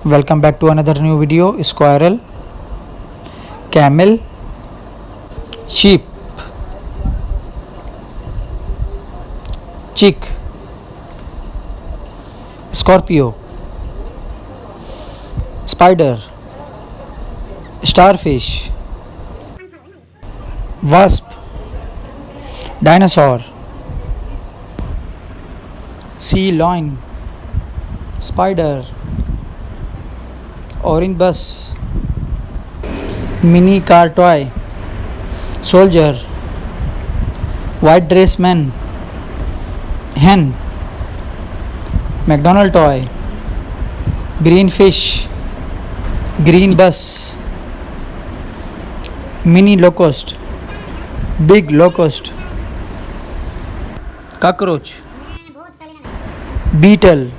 Welcome back to another new video. Squirrel, camel, sheep, chick, scorpio, spider, starfish, wasp, dinosaur, sea lion, spider, orange bus, mini car toy, soldier, white dress man, hen, McDonald toy, green fish, green bus, mini locust, big locust, cockroach, beetle,